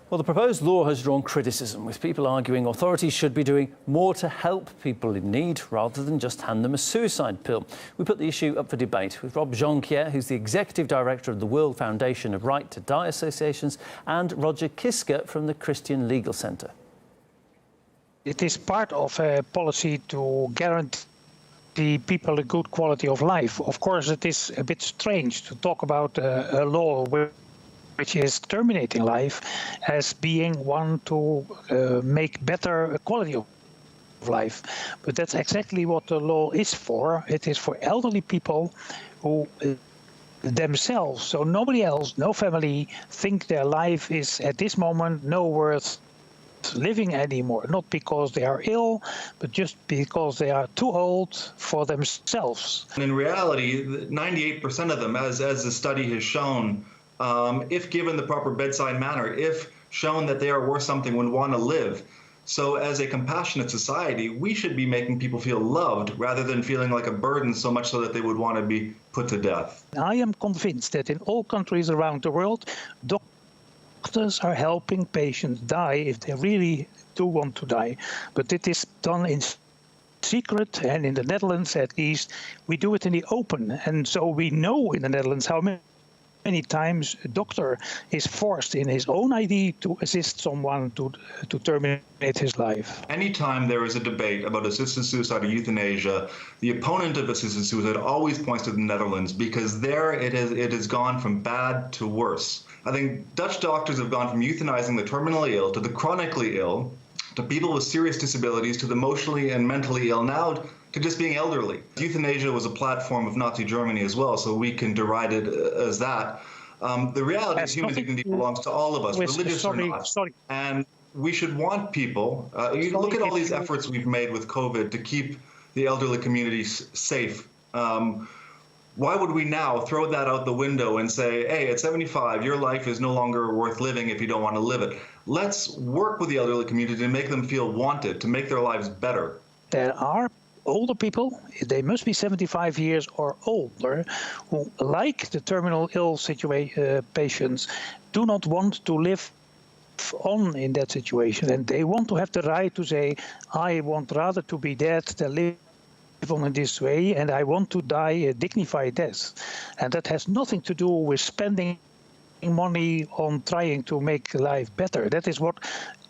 Well, the proposed law has drawn criticism, with people arguing authorities should be doing more to help people in need rather than just hand them a suicide pill. We put the issue up for debate with Rob Jonquière, who's the Executive Director of the World Foundation of Right to Die Associations, and Roger Kiska from the Christian Legal Centre. It is part of a policy to guarantee people a good quality of life. Of course, it is a bit strange to talk about a law which is terminating life as being one to make better quality of life. But that's exactly what the law is for. It is for elderly people who themselves, so nobody else, no family, think their life is at this moment no worth living anymore, not because they are ill, but just because they are too old for themselves. And in reality, 98% of them, as the study has shown, if given the proper bedside manner, if shown that they are worth something, would want to live. So as a compassionate society, we should be making people feel loved rather than feeling like a burden, so much so that they would want to be put to death. I am convinced that in all countries around the world, doctors are helping patients die if they really do want to die. But it is done in secret, and in the Netherlands at least, we do it in the open. And so we know in the Netherlands how many times a doctor is forced in his own ID to assist someone to terminate his life. Anytime there is a debate about assisted suicide or euthanasia, the opponent of assisted suicide always points to the Netherlands, because there it has gone from bad to worse. I think Dutch doctors have gone from euthanizing the terminally ill to the chronically ill, to people with serious disabilities, to the emotionally and mentally ill, now to just being elderly. Euthanasia was a platform of Nazi Germany as well, so we can deride it as that. The reality is human dignity belongs to all of us, religious or not. And we should want people, you look at all these efforts we've made with COVID to keep the elderly communities safe. Why would we now throw that out the window and say, hey, at 75, your life is no longer worth living if you don't want to live it? Let's work with the elderly community to make them feel wanted, to make their lives better. There are older people, they must be 75 years or older, who, like the terminal ill patients, do not want to live on in that situation. And they want to have the right to say, I want rather to be dead than live on in this way, and I want to die a dignified death. And that has nothing to do with spending money on trying to make life better. That is what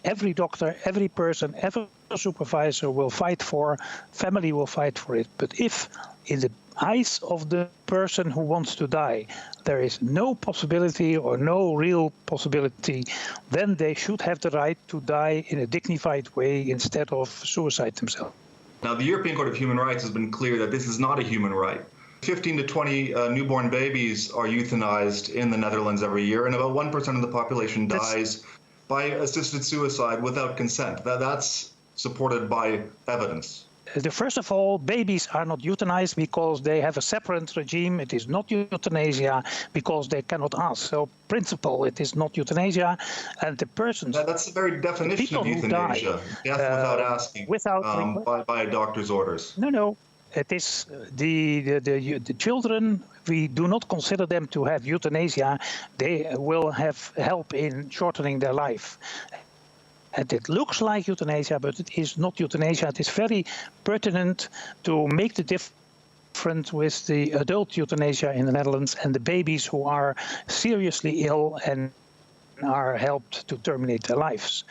every doctor, every person, every supervisor will fight for, family will fight for it. But if in the eyes of the person who wants to die, there is no possibility or no real possibility, then they should have the right to die in a dignified way instead of suicide themselves. Now, the European Court of Human Rights has been clear that this is not a human right. 15 to 20 newborn babies are euthanized in the Netherlands every year, and about 1% of the population dies by assisted suicide without consent. That's supported by evidence. First of all, babies are not euthanized because they have a separate regime. It is not euthanasia because they cannot ask. So, principle, it is not euthanasia, and the persons. That's the very definition of euthanasia: death without asking, by a doctor's orders. No. It is the children. We do not consider them to have euthanasia. They will have help in shortening their life. And it looks like euthanasia, but it is not euthanasia. It is very pertinent to make the difference with the adult euthanasia in the Netherlands and the babies who are seriously ill and are helped to terminate their lives.